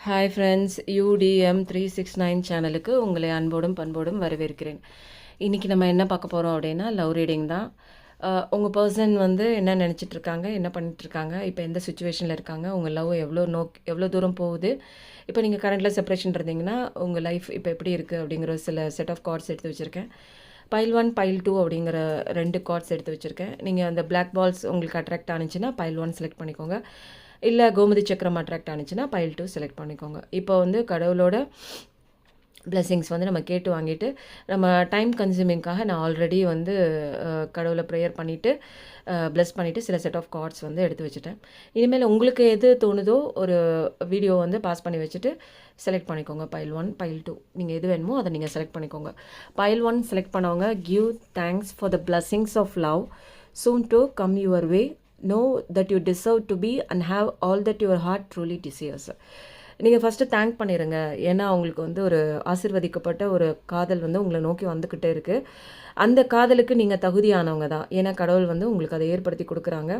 Hi friends, UDM 369 சேனலுக்கு உங்களை அன்போடும் பண்போடும் வரவேற்கிறேன். இன்றைக்கி நம்ம என்ன பார்க்க போகிறோம் அப்படின்னா, லவ் ரீடிங் தான். உங்கள் பர்சன் வந்து என்ன நினச்சிட்ருக்காங்க, என்ன பண்ணிகிட்ருக்காங்க, இப்போ எந்த சுச்சுவேஷனில் இருக்காங்க, உங்கள் லவ் எவ்வளோ தூரம் போகுது, இப்போ நீங்கள் கரண்ட்டில் செப்பரேஷன் இருந்தீங்கன்னா உங்கள் லைஃப் இப்போ எப்படி இருக்குது அப்படிங்கிற சில செட் ஆஃப் கார்ட்ஸ் எடுத்து வச்சுருக்கேன். பைல் 1 பைல் 2 அப்படிங்கிற 2 கார்ட்ஸ் எடுத்து வச்சுருக்கேன். நீங்கள் அந்த பிளாக் பால்ஸ் உங்களுக்கு அட்ராக்ட் ஆனிச்சுன்னா பைல் 1 செலக்ட் பண்ணிக்கோங்க. இல்லை கோமதி சக்கரம் அட்ராக்ட் ஆனிச்சுன்னா பைல் 2 செலக்ட் பண்ணிக்கோங்க. இப்போ வந்து கடவுளோட பிளெஸிங்ஸ் வந்து நம்ம கேட்டு வாங்கிட்டு, நம்ம டைம் கன்சியூமிங்காக நான் ஆல்ரெடி வந்து கடவுளை ப்ரேயர் பண்ணிவிட்டு ப்ளெஸ் பண்ணிவிட்டு சில செட் ஆஃப் கார்ட்ஸ் வந்து எடுத்து வச்சுட்டேன். இனிமேல் உங்களுக்கு எது தோணுதோ ஒரு வீடியோ வந்து பாஸ் பண்ணி வச்சுட்டு செலக்ட் பண்ணிக்கோங்க. பைல் 1 பைல் 2 நீங்கள் எது வேணுமோ அதை நீங்கள் செலக்ட் பண்ணிக்கோங்க. பைல் 1 செலக்ட் பண்ணவங்க, give thanks for the blessings of love soon to come your way. Know that you deserve to be and have all that your heart truly desires. நீங்கள் first thank பண்ணிடுங்க. ஏன்னா உங்களுக்கு வந்து ஒரு ஆசீர்வதிக்கப்பட்ட ஒரு காதல் வந்து உங்களை நோக்கி வந்துக்கிட்டே இருக்குது. அந்த காதலுக்கு நீங்கள் தகுதியானவங்க தான். ஏன்னா கடவுள் வந்து உங்களுக்கு அதை ஏற்படுத்தி கொடுக்குறாங்க.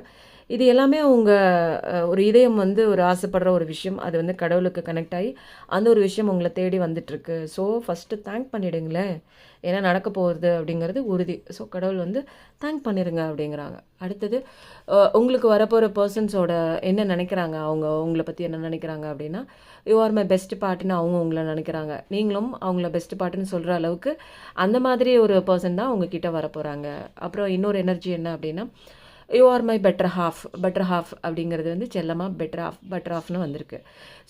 இது எல்லாமே உங்கள் ஒரு இதயம் வந்து ஒரு ஆசைப்படுற ஒரு விஷயம். அது வந்து கடவுளுக்கு கனெக்ட் ஆகி அந்த ஒரு விஷயம் உங்களை தேடி வந்துட்டுருக்கு. ஸோ ஃபஸ்ட்டு தேங்க் பண்ணிவிடுங்களேன். ஏன்னா நடக்க போகிறது அப்படிங்கிறது உறுதி. ஸோ கடவுள் வந்து தேங்க் பண்ணிடுங்க அப்படிங்கிறாங்க. அடுத்தது உங்களுக்கு வரப்போகிற பர்சன்ஸோட என்ன நினைக்கிறாங்க, அவங்க உங்களை பற்றி என்ன நினைக்கிறாங்க அப்படின்னா, யூ ஆர் மை பெஸ்ட் பார்ட்னு அவங்க உங்களை நினைக்கிறாங்க. நீங்களும் அவங்கள பெஸ்ட் பார்ட்னு சொல்கிற அளவுக்கு அந்த மாதிரி ஒரு பர்சன் தான் உங்ககிட்ட வரப்போகிறாங்க. அப்புறம் இன்னொரு எனர்ஜி என்ன அப்படின்னா, you are my better half அப்படிங்கிறது வந்து செல்லமாக பெட்டர் ஹாஃப்னு வந்திருக்கு.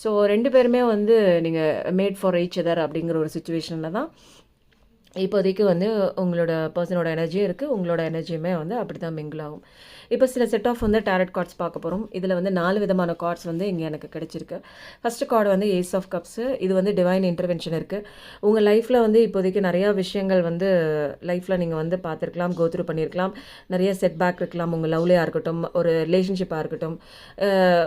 ஸோ 2 பேருமே வந்து நீங்கள் மேட் ஃபார் ஈச் அதர் அப்படிங்கிற ஒரு சுச்சுவேஷனில் தான் இப்போதைக்கு வந்து உங்களோட பர்சனோட எனர்ஜியும் இருக்குது, உங்களோட எனர்ஜியுமே வந்து அப்படி தான் மிங்கிள் ஆகும். இப்போ சில செட் ஆஃப் வந்து டேரட் கார்ட்ஸ் பார்க்க போகிறோம். இதில் வந்து 4 விதமான கார்ட்ஸ் வந்து இங்கே எனக்கு கிடச்சிருக்கு. ஃபஸ்ட்டு கார்டு வந்து ஏஸ் ஆஃப் கப்ஸு. இது வந்து டிவைன் இன்டர்வென்ஷன் இருக்குது. உங்கள் லைஃப்பில் வந்து இப்போதைக்கு நிறையா விஷயங்கள் வந்து லைஃப்பில் நீங்கள் வந்து பார்த்துருக்கலாம், கோத்ரூ பண்ணியிருக்கலாம். நிறைய செட்பேக் இருக்கலாம். உங்கள் லவ்லேயாக இருக்கட்டும், ஒரு ரிலேஷன்ஷிப்பாக இருக்கட்டும்,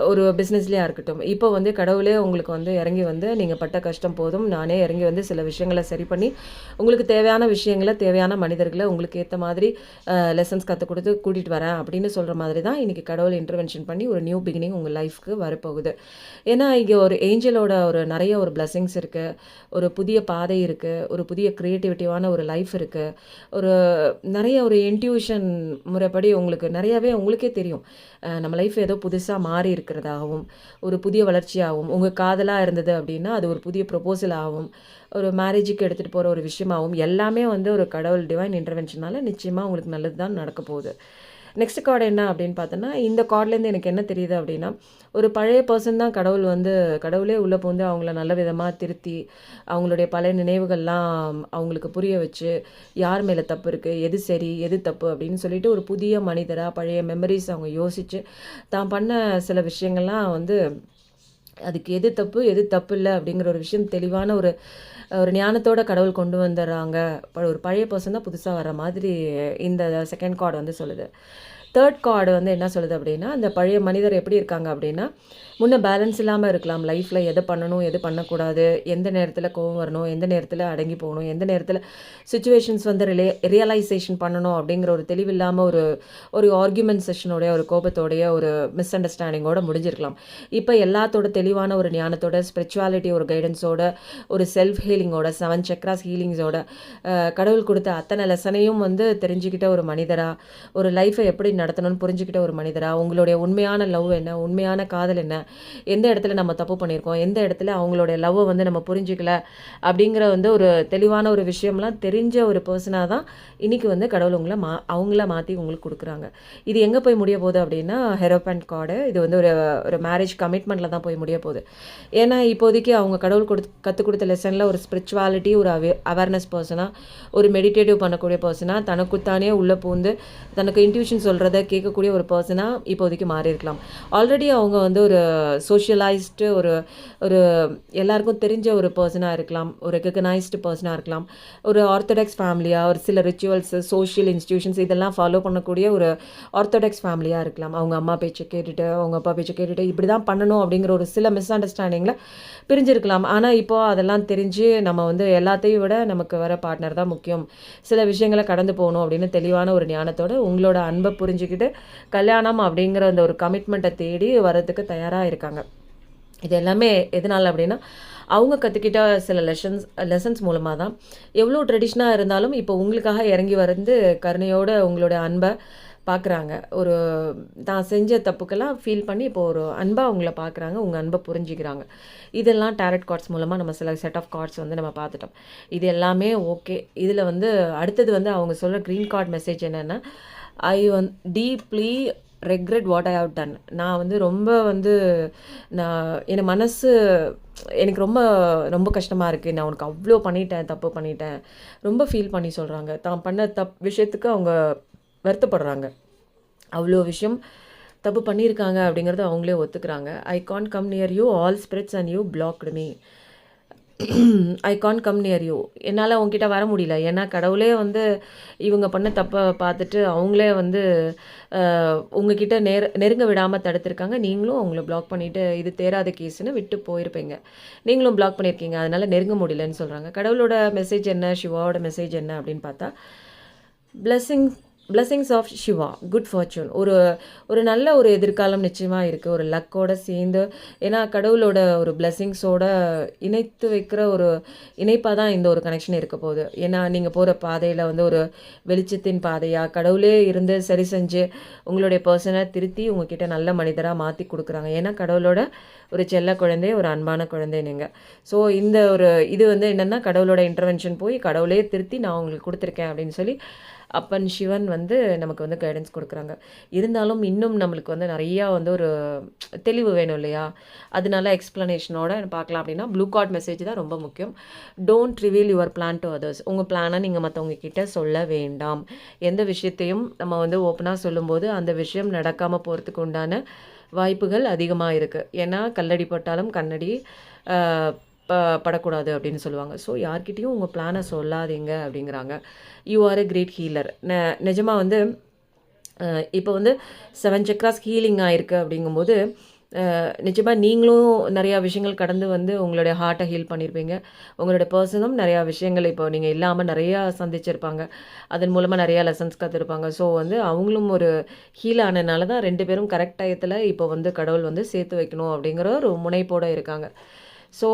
ஒரு பிஸ்னஸ்லேயாக இருக்கட்டும். இப்போ வந்து கடவுளே உங்களுக்கு வந்து இறங்கி வந்து நீங்கள் பட்ட கஷ்டம் போதும், நானே இறங்கி வந்து சில விஷயங்களை சரி பண்ணி உங்களுக்கு தேவையான விஷயங்களை, தேவையான மனிதர்களை உங்களுக்கு ஏற்ற மாதிரி லெசன்ஸ் கற்றுக் கொடுத்து கூட்டிகிட்டு வரேன் அப்படின்னு சொல்கிற மாதிரி தான் இன்றைக்கி கடவுள் இன்டர்வென்ஷன் பண்ணி ஒரு நியூ பிகினிங் உங்கள் லைஃப்க்கு வரப்போகுது. ஏன்னா இங்கே ஒரு ஏஞ்சலோட நிறைய ஒரு பிளெஸிங்ஸ் இருக்குது, ஒரு புதிய பாதை இருக்குது, ஒரு புதிய க்ரியேட்டிவிட்டியான ஒரு லைஃப் இருக்குது, ஒரு நிறைய ஒரு இன்ட்யூஷன் முறைப்படி உங்களுக்கு நிறையாவே உங்களுக்கே தெரியும். நம்ம லைஃப் ஏதோ புதுசாக மாறி இருக்கிறதாகவும், ஒரு புதிய வளர்ச்சியாகவும், உங்கள் காதலாக இருந்தது அப்படின்னா அது ஒரு புதிய ப்ரொபோசலாகவும், ஒரு மேரேஜுக்கு எடுத்துகிட்டு போகிற ஒரு விஷயமாகவும் எல்லாமே வந்து ஒரு கடவுள் டிவைன் இன்டர்வென்ஷனால் நிச்சயமாக உங்களுக்கு நல்லது தான் நடக்க போகுது. நெக்ஸ்ட் கார்டு என்ன அப்படின்னு பார்த்தோன்னா, இந்த கார்ட்லேருந்து எனக்கு என்ன தெரியுது அப்படின்னா, ஒரு பழைய பர்சன் தான் கடவுளே உள்ளே பூந்து அவங்கள நல்ல விதமாக திருத்தி அவங்களுடைய பழைய நினைவுகள்லாம் அவங்களுக்கு புரிய வச்சு, யார் மேலே தப்பு இருக்குது, எது சரி எது தப்பு அப்படின்னு சொல்லிட்டு ஒரு புதிய மனிதராக பழைய மெமரிஸ் அவங்க யோசித்து தான் பண்ண சில விஷயங்கள்லாம் வந்து அதுக்கு எது தப்பு இல்லை அப்படிங்கிற ஒரு விஷயம் தெளிவான ஒரு ஞானத்தோட கடவுள் கொண்டு வந்துடுறாங்க. ஒரு பழைய பர்சன் தான் புதுசாக வர மாதிரி இந்த செகண்ட் கார்டு வந்து சொல்லுது. தேர்ட் கார்டு வந்து என்ன சொல்லுது அப்படின்னா, அந்த பழைய மனிதர் எப்படி இருக்காங்க அப்படின்னா, முன்ன பேலன்ஸ் இல்லாமல் இருக்கலாம். லைஃப்பில் எது பண்ணணும் எது பண்ணக்கூடாது, எந்த நேரத்தில் கோவம் வரணும், எந்த நேரத்தில் அடங்கி போகணும், எந்த நேரத்தில் சுச்சுவேஷன்ஸ் வந்து ரியலைசேஷன் பண்ணணும் அப்படிங்கிற ஒரு தெளிவில்லாமல் ஒரு ஆர்கியூமெண்ட் செஷனோடைய ஒரு கோபத்தோடைய ஒரு மிஸ் அண்டர்ஸ்டாண்டிங்கோட முடிஞ்சிருக்கலாம். இப்போ எல்லாத்தோட தெளிவான ஒரு ஞானத்தோட, ஸ்பிரிச்சுவாலிட்டி ஒரு கைடன்ஸோட, ஒரு செல்ஃப் ஹீலிங்கோட, 7 சக்ராஸ் ஹீலிங்ஸோட, கடவுள் கொடுத்த அத்தனை லெசனையும் வந்து தெரிஞ்சுக்கிட்ட ஒரு மனிதராக, ஒரு லைஃப்பை எப்படி நடத்தணும்னு புரிஞ்சுக்கிட்ட ஒரு மனிதராக, உங்களுடைய உண்மையான லவ் என்ன, உண்மையான காதல் என்ன, எந்த இடத்துல நம்ம தப்பு பண்ணியிருக்கோம், எந்த இடத்துல அவங்களுடைய லவ்வை வந்து நம்ம புரிஞ்சிக்கல அப்படிங்கிற வந்து ஒரு தெளிவான ஒரு விஷயம்லாம் தெரிஞ்ச ஒரு பர்சனாக தான் இன்றைக்கி வந்து கடவுள் அவங்கள மாற்றி உங்களுக்கு கொடுக்குறாங்க. இது எங்கே போய் முடிய போகுது அப்படின்னா, ஹெரோபேண்ட் கார்டு. இது வந்து ஒரு மேரேஜ் கமிட்மெண்ட்டில் தான் போய் முடிய போகுது. ஏன்னா இப்போதைக்கு அவங்க கடவுள் கற்றுக் கொடுத்த லெசனில் ஒரு ஸ்பிரிச்சுவாலிட்டி, ஒரு அவேர்னஸ் பர்சனாக, ஒரு மெடிடேட்டிவ் பண்ணக்கூடிய பர்சனாக, தனக்குத்தானே உள்ளே பூந்து தனக்கு இன்ட்யூஷன் சொல்கிறத கேட்கக்கூடிய ஒரு பர்சனாக இப்போதைக்கு மாறி இருக்கலாம். ஆல்ரெடி அவங்க வந்து ஒரு சோஷியலைஸ்டு ஒரு எல்லாருக்கும் தெரிஞ்ச ஒரு பர்சனாக இருக்கலாம், ஒரு ரெகக்னைஸ்டு பர்சனாக இருக்கலாம், ஒரு ஆர்த்தடாக்ஸ் ஃபேமிலியாக, ஒரு சில ரிச்சுவல்ஸ், சோஷியல் இன்ஸ்டிடியூஷன்ஸ் இதெல்லாம் ஃபாலோ பண்ணக்கூடிய ஒரு ஆர்த்தடாக்ஸ் ஃபேமிலியாக இருக்கலாம். அவங்க அம்மா பேச்சை கேட்டுட்டு, அவங்க அப்பா பேச்சை கேட்டுட்டு இப்படி தான் பண்ணணும் அப்படிங்கிற ஒரு சில மிஸ் அண்டர்ஸ்டாண்டிங்கில் பிரிஞ்சிருக்கலாம். ஆனால் இப்போ அதெல்லாம் தெரிஞ்சு நம்ம வந்து எல்லாத்தையும் விட நமக்கு வர பார்ட்னர் தான் முக்கியம், சில விஷயங்களை கடந்து போகணும் அப்படின்னு தெளிவான ஒரு ஞானத்தோடு உங்களோட அன்பை புரிஞ்சுக்கிட்டு கல்யாணம் அப்படிங்கிற அந்த ஒரு கமிட்மெண்ட்டை தேடி வரதுக்கு தயாராக இருக்காங்க. இது எல்லாமே எதனால அப்படின்னா, அவங்க கத்துக்கிட்ட சில லெசன்ஸ் மூலமா தான். எவ்வளோ ட்ரெடிஷனா இருந்தாலும், இப்போ உங்களுக்காக இறங்கி வந்து கருணையோட உங்களோட அன்ப பார்க்குறாங்க. ஒரு தான் செஞ்ச தப்புக்கெல்லாம் ஃபீல் பண்ணி, இப்போ ஒரு அன்பா உங்கள பார்க்குறாங்க. உங்க அன்ப புரிஞ்சுக்கிறாங்க. இதெல்லாம் டாரட் கார்ட்ஸ் மூலமா நம்ம சில செட் ஆஃப் கார்ட்ஸ் வந்து நம்ம பார்த்துட்டோம். இது எல்லாமே ஓகே. இதில வந்து அடுத்தது வந்து அவங்க சொல்ற கிரீன் கார்ட் மெசேஜ் என்னன்னா, I deeply regret what I have done. நான் வந்து ரொம்ப வந்து என் மனசு எனக்கு ரொம்ப ரொம்ப கஷ்டமாக இருக்குது. நான் உனக்கு அவ்வளோ பண்ணிட்டேன், தப்பு பண்ணிட்டேன். ரொம்ப ஃபீல் பண்ணி சொல்கிறாங்க. தான் பண்ண விஷயத்துக்கு அவங்க வருத்தப்படுறாங்க. அவ்வளோ விஷயம் தப்பு பண்ணியிருக்காங்க அப்படிங்கிறத அவங்களே ஒத்துக்கிறாங்க. I can't come near you all spirits and you blocked me. I can't come near you. என்னால் உங்ககிட்ட வர முடியல. ஏன்னா கடவுளே வந்து இவங்க பண்ண தப்பை பார்த்துட்டு அவங்களே வந்து உங்ககிட்ட நெருங்க விடாமல் தடுத்திருக்காங்க. நீங்களும் அவங்கள பிளாக் பண்ணிவிட்டு இது தேராத கேஸ்ன்னு விட்டு போயிருப்பீங்க. நீங்களும் பிளாக் பண்ணியிருக்கீங்க. அதனால் நெருங்க முடியலன்னு சொல்கிறாங்க. கடவுளோட மெசேஜ் என்ன, சிவாவோட மெசேஜ் என்ன அப்படின்னு பார்த்தா, blessings of Shiva, good fortune. ஒரு நல்ல ஒரு எதிர்காலம் நிச்சயமாக இருக்குது. ஒரு லக்கோட சேர்ந்து, ஏன்னா கடவுளோட ஒரு பிளெஸிங்ஸோட இணைத்து வைக்கிற ஒரு இணைப்பாக தான் இந்த ஒரு கனெக்ஷன் இருக்க போகுது. ஏன்னா நீங்கள் போகிற பாதையில் வந்து ஒரு வெளிச்சத்தின் பாதையாக கடவுளே இருந்து சரி செஞ்சு உங்களுடைய பர்சனை திருத்தி உங்ககிட்ட நல்ல மனிதராக மாற்றி கொடுக்குறாங்க. ஏன்னா கடவுளோட ஒரு செல்ல குழந்தை, ஒரு அன்பான குழந்தை நீங்கள். ஸோ இந்த ஒரு இது வந்து என்னென்னா, கடவுளோட இன்டர்வென்ஷன் போய் கடவுளே திருத்தி நான் உங்களுக்கு கொடுத்துருக்கேன் அப்படின்னு சொல்லி அப்பன் சிவன் வந்து நமக்கு வந்து கைடன்ஸ் கொடுக்குறாங்க. இருந்தாலும் இன்னும் நம்மளுக்கு வந்து நிறையா வந்து ஒரு தெளிவு வேணும் இல்லையா? அதனால எக்ஸ்ப்ளனேஷனோட பார்க்கலாம். அப்படின்னா ப்ளூ கார்ட் மெசேஜ் தான் ரொம்ப முக்கியம். Don't reveal your plan to others. உங்கள் பிளானை நீங்கள் மற்றவங்க கிட்ட சொல்ல வேண்டாம். எந்த விஷயத்தையும் நம்ம வந்து ஓப்பனாக சொல்லும்போது அந்த விஷயம் நடக்காமல் போகிறதுக்கு உண்டான வாய்ப்புகள் அதிகமாக இருக்குது. ஏன்னா கல்லடி பட்டாலும் கண்ணடி படக்கூடாது அப்படின்னு சொல்லுவாங்க. ஸோ யார்கிட்டையும் உங்கள் பிளானை சொல்லாதீங்க அப்படிங்கிறாங்க. You are a great healer. நிஜமாக வந்து இப்போ வந்து 7 சக்ராஸ் ஹீலிங் ஆகிருக்கு அப்படிங்கும்போது நிச்சயமாக நீங்களும் நிறையா விஷயங்கள் கடந்து வந்து உங்களுடைய ஹார்ட்டை ஹீல் பண்ணியிருப்பீங்க. உங்களோட பர்சனும் நிறையா விஷயங்கள் இப்போ நீங்கள் இல்லாமல் நிறையா சந்திச்சிருப்பாங்க. அதன் மூலமாக நிறையா லெசன்ஸ் கற்றுருப்பாங்க. ஸோ வந்து அவங்களும் ஒரு ஹீல் ஆனதுனால தான் 2 பேரும் கரெக்ட் டயத்தில் இப்போ வந்து கடவுள் வந்து சேர்த்து வைக்கணும் அப்படிங்கிற ஒரு முனைப்போடு இருக்காங்க. ஸோ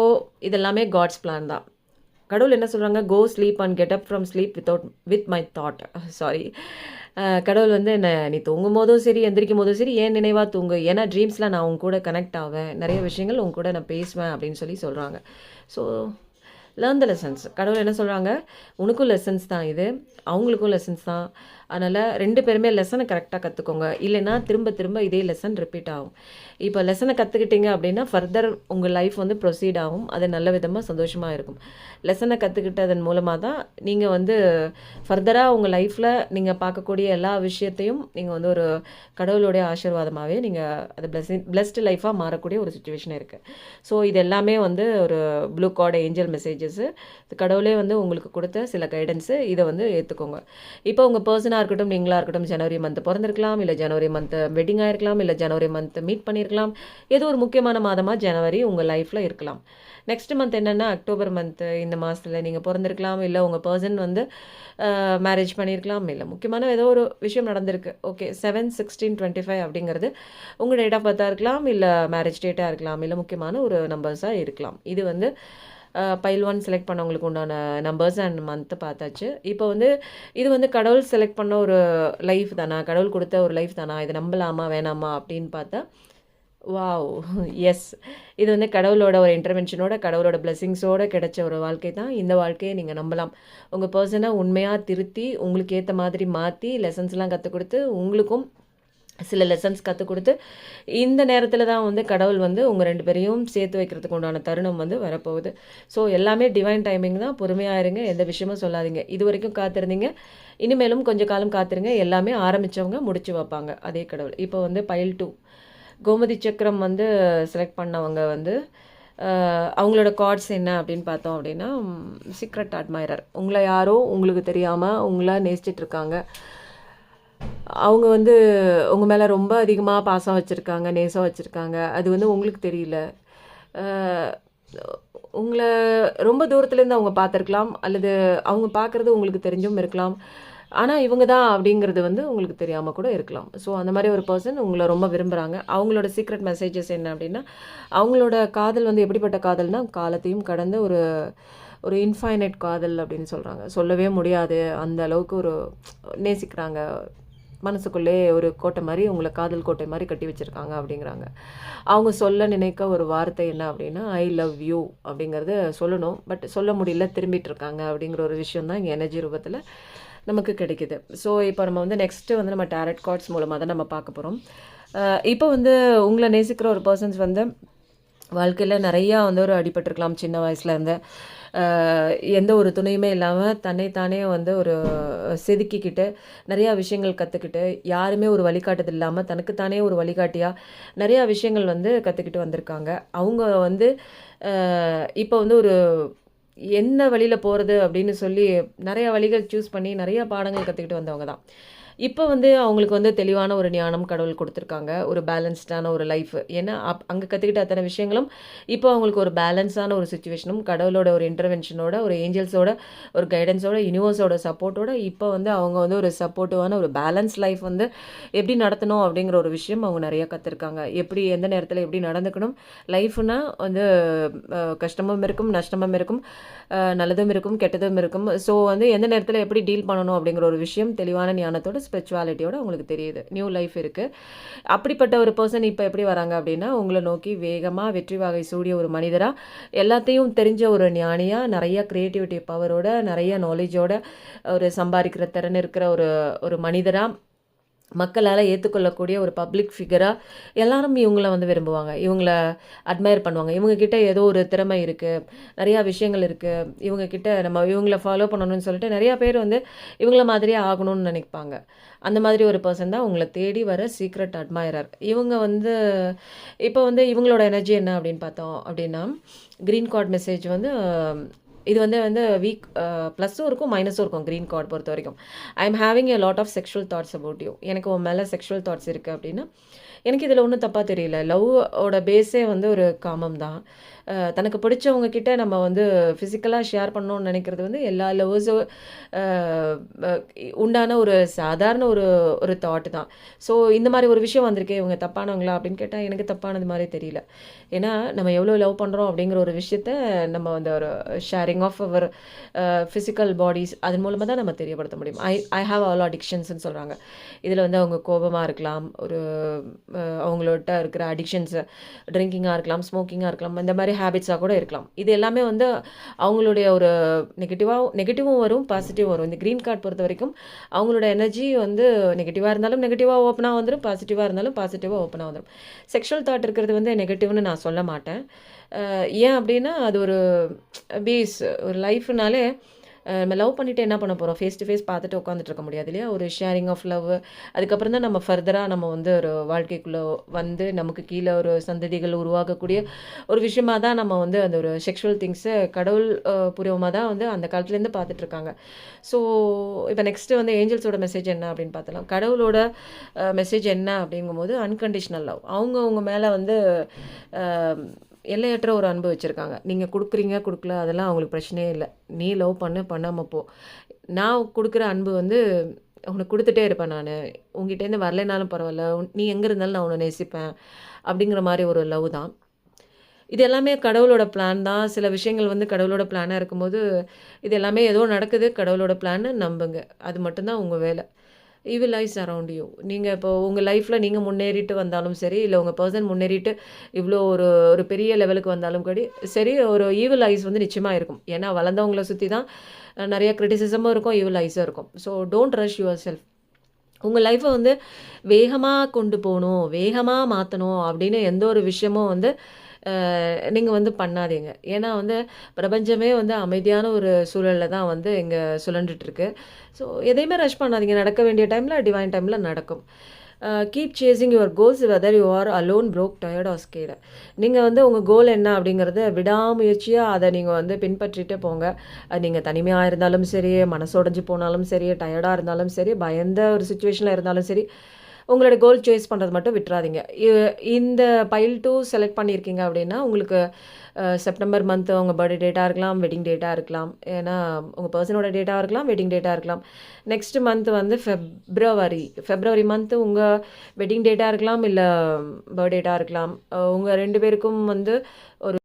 இதெல்லாமே காட்ஸ் பிளான் தான். கடவுள் என்ன சொல்கிறாங்க, go sleep and get up from sleep with my thought. Sorry, கடவுள் வந்து நீ தூங்கும் போதும் சரி, எந்திரிக்கும் போதும் சரி, ஏன் நினைவாக தூங்கு. ஏன்னா ட்ரீம்ஸில் நான் உங்க கூட கனெக்ட் ஆவேன், நிறைய விஷயங்கள் உங்க கூட நான் பேசுவேன் அப்படின்னு சொல்லி சொல்கிறாங்க. So learn the lessons. கடவுள் என்ன சொல்கிறாங்க, உனக்கும் லெசன்ஸ் தான் இது, அவங்களுக்கும் லெசன்ஸ் தான். அதனால் 2 பேருமே லெசனை கரெக்டாக கற்றுக்கோங்க. இல்லைன்னா திரும்ப திரும்ப இதே லெசன் ரிப்பீட் ஆகும். இப்போ லெசனை கற்றுக்கிட்டீங்க அப்படின்னா ஃபர்தர் உங்கள் லைஃப் வந்து ப்ரொசீட் ஆகும். அது நல்ல விதமாக சந்தோஷமாக இருக்கும். லெசனை கற்றுக்கிட்டதன் மூலமாக தான் நீங்கள் வந்து ஃபர்தராக உங்கள் லைஃப்பில் நீங்கள் பார்க்கக்கூடிய எல்லா விஷயத்தையும் நீங்கள் வந்து ஒரு கடவுளுடைய ஆசீர்வாதமாகவே நீங்கள் அது பிளெஸ்டு லைஃபாக மாறக்கூடிய ஒரு சுச்சுவேஷன் இருக்குது. ஸோ இது எல்லாமே வந்து ஒரு ப்ளூ கார்டு ஏஞ்சல் மெசேஜஸ்ஸு. கடவுளே வந்து உங்களுக்கு கொடுத்த சில கைடன்ஸு. இதை வந்து ஏற்றுக்கோங்க. இப்போ உங்கள் பர்சனாக இருக்கட்டும், நீங்களாக இருக்கட்டும், ஜனவரி மந்த் பிறந்திருக்கலாம், இல்லை ஜனவரி மந்த் வெட்டிங் ஆகிருக்கலாம், இல்லை ஜனவரி மந்த் மீட் பண்ணியிருக்கலாம். ஏதோ ஒரு முக்கியமான மாதமாக ஜனவரி உங்கள் லைஃப்பில் இருக்கலாம். நெக்ஸ்ட் மந்த் என்னென்னா அக்டோபர் மந்த்து. இந்த மாதத்தில் நீங்கள் பிறந்திருக்கலாம், இல்லை உங்கள் பர்சன் வந்து மேரேஜ் பண்ணியிருக்கலாம், இல்லை முக்கியமான ஏதோ ஒரு விஷயம் நடந்திருக்கு. ஓகே, 7/16/25 அப்படிங்கிறது உங்கள் டேட் ஆஃப் பர்த்தாக இருக்கலாம், இல்லை மேரேஜ் டேட்டாக இருக்கலாம், இல்லை முக்கியமான ஒரு நம்பர்ஸாக இருக்கலாம். இது வந்து பைல் 1 செலக்ட் பண்ணவங்களுக்கு உண்டான நம்பர்ஸ் அண்ட் மந்த்து பார்த்தாச்சு. இப்போ வந்து இது வந்து கடவுள் செலக்ட் பண்ண ஒரு லைஃப் தானா, கடவுள் கொடுத்த ஒரு லைஃப் தானா, இது நம்பலாமா வேணாமா அப்படின்னு பார்த்தா, வாவ், எஸ், இது வந்து கடவுளோட ஒரு இன்டர்வென்ஷனோட, கடவுளோட பிளெஸிங்ஸோடு கிடைச்ச ஒரு வாழ்க்கை தான். இந்த வாழ்க்கையை நீங்கள் நம்பலாம். உங்கள் பர்சனை உண்மையாக திருத்தி உங்களுக்கு ஏற்ற மாதிரி மாற்றி லெசன்ஸ்லாம் கற்றுக் கொடுத்து உங்களுக்கும் சில லெசன்ஸ் கற்றுக் கொடுத்து இந்த நேரத்தில் தான் வந்து கடவுள் வந்து உங்கள் 2 பேரையும் சேர்த்து வைக்கிறதுக்கு உண்டான தருணம் வந்து வரப்போகுது. ஸோ எல்லாமே டிவைன் டைமிங் தான். பொறுமையாக இருங்க, எந்த விஷயமும் சொல்லாதீங்க. இது வரைக்கும் காத்திருந்தீங்க, இனிமேலும் கொஞ்சம் காலம் காத்திருங்க. எல்லாமே ஆரம்பித்தவங்க முடிச்சு வைப்பாங்க அதே கடவுள். இப்போ வந்து பைல் 2 கோமதி சக்கரம் வந்து செலக்ட் பண்ணவங்க வந்து அவங்களோட கார்ட்ஸ் என்ன அப்படின்னு பார்த்தோம் அப்படின்னா, சீக்ரெட் அட்மைரர். உங்களை யாரோ உங்களுக்கு தெரியாமல் உங்களை நேசிச்சிட்ருக்காங்க. அவங்க வந்து உங்கள் மேலே ரொம்ப அதிகமாக பாசம் வச்சுருக்காங்க, நேசம் வச்சுருக்காங்க. அது வந்து உங்களுக்கு தெரியல. உங்களை ரொம்ப தூரத்துலேருந்து அவங்க பார்த்துருக்கலாம், அல்லது அவங்க பார்க்குறது உங்களுக்கு தெரிஞ்சும் இருக்கலாம். ஆனா இவங்க தான் அப்படிங்கிறது வந்து உங்களுக்கு தெரியாம கூட இருக்கலாம். ஸோ அந்த மாரி ஒரு பெர்சன் உங்கள ரொம்ப விரும்புறாங்க. அவங்களோட சீக்ரெட் மெசேஜஸ் என்ன அப்படின்னா, அவங்களோட காதல் வந்து எப்படிப்பட்ட காதல்னா, காலத்தையும் கடந்த ஒரு ஒரு இன்ஃபைனைட் காதல் அப்படின்னு சொல்றாங்க. சொல்லவே முடியாது. அந்த அளவுக்கு ஒரு நேசிக்கிறாங்க. மனசுக்குள்ளே ஒரு கோட்டை மாரி, உங்கள காதல் கோட்டை மாரி கட்டி வச்சிருக்காங்க அப்படிங்கிறாங்க. அவங்க சொல்ல நினைக்க ஒரு வார்த்தை என்ன அப்படின்னா, "ஐ லவ் யூ" அப்படிங்கிறத சொல்லணும். பட் சொல்ல முடியல, திரும்பிட்டு இருக்காங்க அப்படிங்கிற ஒரு விஷயம் தான் இங்க எனர்ஜி ரூபத்தில நமக்கு கிடைக்குது. ஸோ இப்போ நம்ம வந்து நெக்ஸ்ட்டு வந்து நம்ம டாரட் கார்ட்ஸ் மூலமா தான் நம்ம பார்க்க போறோம். இப்போ வந்து உங்கள நேசிக்கிற ஒரு பெர்சன்ஸ் வந்து வாழ்க்கையில நெறையா வந்து ஒரு அடிபட்டுருக்கலாம் சின்ன வயசுலேருந்து. எந்த ஒரு துணையுமே இல்லாம தன்னை தானே வந்து ஒரு செதுக்கிக்கிட்டு, நிறையா விஷயங்கள் கத்துக்கிட்டு, யாருமே ஒரு வழிகாட்டுதல் இல்லாம தனக்கு தானே ஒரு வழிகாட்டியா நிறையா விஷயங்கள் வந்து கத்துக்கிட்டு வந்திருக்காங்க. அவங்க வந்து இப்போ வந்து ஒரு எந்த வழியில போறது அப்படின்னு சொல்லி நெறைய வழிகள் சூஸ் பண்ணி நெறைய பாடங்கள் கத்துக்கிட்டு வந்தவங்க தான். இப்ப வந்து அவங்களுக்கு வந்து தெளிவான ஒரு ஞானம் கடவுள் குடுத்துருக்காங்க. ஒரு பேலன்ஸ்டான ஒரு லைஃப். ஏன்னா, அங்க கத்துக்கிட்ட அத்தன விஷயங்களும், இப்போ அவங்களுக்கு ஒரு பேலன்ஸான ஒரு சிச்சுவேஷனும், கடவுளோட ஒரு இன்டர்வென்ஷனோட, ஒரு ஏஞ்சல்ஸோட, ஒரு கைடன்ஸோட, யூனிவர்ஸோட சப்போர்ட்டோட, இப்போ வந்து அவங்க வந்து ஒரு சப்போர்ட்டிவான ஒரு பேலன்ஸ் லைஃப் வந்து எப்படி நடத்தணும் அப்படிங்கிற ஒரு விஷயம் அவங்க நெறைய கத்துருக்காங்க. எப்படி எந்த நேரத்தில எப்படி நடந்துக்கணும். லைஃப்னா வந்து கஷ்டமும் இருக்கும், நஷ்டமும் இருக்கும், நல்லதும் இருக்கும், கெட்டதும் இருக்கும். ஸோ வந்து எந்த நேரத்தில எப்படி டீல் பண்ணணும் அப்படிங்கிற ஒரு விஷயம் தெளிவான ஞானத்தோட, ஸ்பிரிச்சுவாலிட்டியோட அவங்களுக்கு தெரியுது. நியூ லைஃப் இருக்கு. அப்படிப்பட்ட ஒரு பெர்சன் இப்ப எப்படி வராங்க அப்படின்னா, உங்கள நோக்கி வேகமா வெற்றி வாகை சூடிய ஒரு மனிதரா, எல்லாத்தையும் தெரிஞ்ச ஒரு ஞானியா, நெறைய கிரியேட்டிவிட்டி பவரோட, நெறைய நாலேட்ஜோட, ஒரு சம்பாதிக்கிற திறன் இருக்கிற ஒரு ஒரு மனிதரா, மக்களால ஏத்துக்கொள்ளக்கூடிய ஒரு பப்ளிக் ஃபிகரா எல்லாரும் இவங்கள வந்து விரும்புவாங்க. இவங்கள அட்மையர் பண்ணுவாங்க. இவங்க கிட்ட ஏதோ ஒரு திறமை இருக்கு. நெறையா விஷயங்கள் இருக்கு. இவங்க கிட்ட நம்ம இவங்கள ஃபாலோ பண்ணணும்னு சொல்லிட்டு நெறையா பேர் வந்து இவங்கள மாதிரியே ஆகணும்னு நினைப்பாங்க. அந்த மாதிரி ஒரு பெர்சன் தான் உங்கள தேடி வர சீக்ரெட் அட்மைரர். இவங்க வந்து இப்போ வந்து இவங்களோட எனர்ஜி என்ன அப்படின்னு பார்த்தோம் அப்படின்னா, கிரீன் கார்ட் மெசேஜ் வந்து இது வந்து வந்து வீக் ப்ளஸ்ஸும் இருக்கும், மைனஸும் இருக்கும் கிரீன் கார்ட் பொறுத்தவரைக்கும். I am having a lot of sexual thoughts about you. எனக்கு உன் மேல செக்ஷுவல் தாட்ஸ் இருக்கு அப்படின்னா, எனக்கு இதில ஒண்ணும் தப்பா தெரியல. லவ் ஓட பேஸே வந்து ஒரு காமம் தான். தனக்கு பிடிச்சவங்க கிட்ட நம்ம வந்து ஃபிசிக்கலா ஷேர் பண்ணணும்னு நினைக்கிறது வந்து எல்லா லவ்வர்ஸும் அ அ உண்டான ஒரு சாதாரண ஒரு ஒரு தாட் தான். ஸோ இந்த மாரி ஒரு விஷயம் வந்திருக்கே, இவங்க தப்பானவங்களா அப்படின்னு கேட்டா, எனக்கு தப்பானது மாரி தெரியல. ஏன்னா, நம்ம எவ்வளோ லவ் பண்றோம் அப்படிங்கிற ஒரு விஷயத்த நம்ம வந்து ஒரு sharing of our physical bodies அதன் மூலமா தான் நம்ம தெரியப்படுத்த முடியும். ஐ ஐ ஹேவ் ஆல் அடிக்ஷன்ஸ்ன்னு சொல்றாங்க. இதில வந்து அவங்க கோபமா இருக்கலாம், ஒரு அவங்களோட்ட இருக்கிற அடிக்ஷன்ஸ் ட்ரிங்கிங்கா இருக்கலாம், ஸ்மோக்கிங்கா இருக்கலாம், இந்த மாரி ஹேபிட்ஸா கூட இருக்கலாம். இது எல்லாமே வந்து அவங்களுடைய ஒரு நெகட்டிவும் வரும், பாசிட்டிவும் வரும். இந்த கிரீன் கார்ட் பொறுத்தவரைக்கும் அவங்களோட எனர்ஜி வந்து நெகட்டிவா இருந்தாலும் நெகட்டிவா ஓப்பனா வந்துரும், பாசிட்டிவா இருந்தாலும் பாசிட்டிவா ஓப்பனா வந்துரும். செக்ஷுவல் தாட் இருக்கிறது வந்து நெகட்டிவ்னு நான் சொல்ல மாட்டேன். ஏன் அப்டின்னா, அது ஒரு பேஸ் ஒரு லைஃப்னாலே நம்ம லவ் பண்ணிட்டு என்ன பண்ண போறோம்? ஃபேஸ் டு ஃபேஸ் பார்த்துட்டு உட்காந்துட்டு இருக்க முடியாது இல்லையா? ஒரு ஷேரிங் ஆஃப் லவ் அதுக்கப்புறம் தான் நம்ம ஃபர்தரா நம்ம வந்து ஒரு வாழ்க்கைக்குள்ள வந்து நமக்கு கீழ ஒரு சந்ததிகள் உருவாகக்கூடிய ஒரு விஷயமா தான் நம்ம வந்து அந்த ஒரு செக்ஷுவல் திங்ஸ கடவுள் பூர்வமா தான் வந்து அந்த காலத்துலேருந்து பார்த்துட்டு இருக்காங்க. ஸோ இப்போ நெக்ஸ்ட்டு வந்து ஏஞ்சல்ஸோட மெசேஜ் என்ன அப்படின்னு பார்த்தலாம். கடவுளோட மெசேஜ் என்ன அப்படிங்கும்போது அன்கண்டிஷனல் லவ். அவங்க உங்க மேல வந்து அ எல்லையற்ற ஒரு அன்பு வச்சிருக்காங்க. நீங்க குடுக்குறீங்க, குடுக்கல அதெல்லாம் அவங்களுக்கு பிரச்சனையே இல்ல. நீ லவ் பண்ணு, பண்ணாம போ. நான் குடுக்குற அன்பு வந்து உனக்கு குடுத்துட்டே இருப்பேன் நானு. உன்கிட்டேருந்து வரலைனாலும் பரவால்ல. நீ எங்க இருந்தாலும் நான் உன்ன நேசிப்பேன். அப்படிங்கிற மாரி ஒரு லவ் தான். இது எல்லாமே கடவுளோட பிளான் தான். சில விஷயங்கள் வந்து கடவுளோட பிளானா இருக்கும்போது, இது எல்லாமே ஏதோ நடக்குது, கடவுளோட பிளான்னு நம்புங்க. அது மட்டும் தான் உங்க வேல. Evil eyes around you. நீங்க இப்போ உங்க லைஃப்ல நீங்க முன்னேறிட்டு வந்தாலும் சரி, இல்ல உங்க பெர்சன் முன்னேறிட்டு இவ்ளோ ஒரு ஒரு பெரிய லெவலுக்கு வந்தாலும் சரி, ஒரு ஈவில் ஐஸ் வந்து நிச்சயமா இருக்கும். ஏன்னா வளர்ந்தவங்கள சுத்தி தான் நெறைய கிரிட்டிசிசமும் இருக்கும், ஈவில் ஐஸும் இருக்கும். So don't rush your self. உங்க லைஃப்ப வந்து வேகமா கொண்டு போணும், வேகமா மாத்தணும் அப்படின்னு எந்த ஒரு விஷயமும் வந்து நீங்க வந்து பண்ணாதீங்க. ஏன்னா வந்து பிரபஞ்சமே வந்து அமைதியான ஒரு சூழல்ல தான் வந்து இங்க சுழன்றுட்டு இருக்கு. ஸோ எதையுமே ரஷ் பண்ணாதீங்க. நடக்க வேண்டிய டைம்ல டிவைன் டைம்ல நடக்கும். Keep chasing your goals whether you are alone, broke, tired or scared. நீங்க வந்து உங்க கோல் என்ன அப்படிங்கிறத விடாமுயற்சியா அத நீங்க வந்து பின்பற்றிட்டு போங்க. அது நீங்க தனிமையா இருந்தாலும் சரி, மனசு உடைஞ்சு போனாலும் சரி, டயர்டா இருந்தாலும் சரி, பயந்த ஒரு சிச்சுவேஷன்ல இருந்தாலும் சரி, உங்களோட கோல் சாய்ஸ் பண்ணுறது மட்டும் விட்டுறாதீங்க. இந்த பைல் 2 செலக்ட் பண்ணியிருக்கீங்க அப்படின்னா, உங்களுக்கு செப்டம்பர் மந்த் உங்க பர்த்டே டேட்டா இருக்கலாம், வெட்டிங் டேட்டா இருக்கலாம். ஏன்னா உங்க பெர்சனோட டேட்டாவா இருக்கலாம், வெட்டிங் டேட்டா இருக்கலாம். நெக்ஸ்ட் மந்த் வந்து ஃபெப்ரவரி மந்த் உங்க வெட்டிங் டேட்டா இருக்கலாம், இல்ல பர்த்டே டேட்டா இருக்கலாம். உங்க 2 பேருக்கும் வந்து ஒரு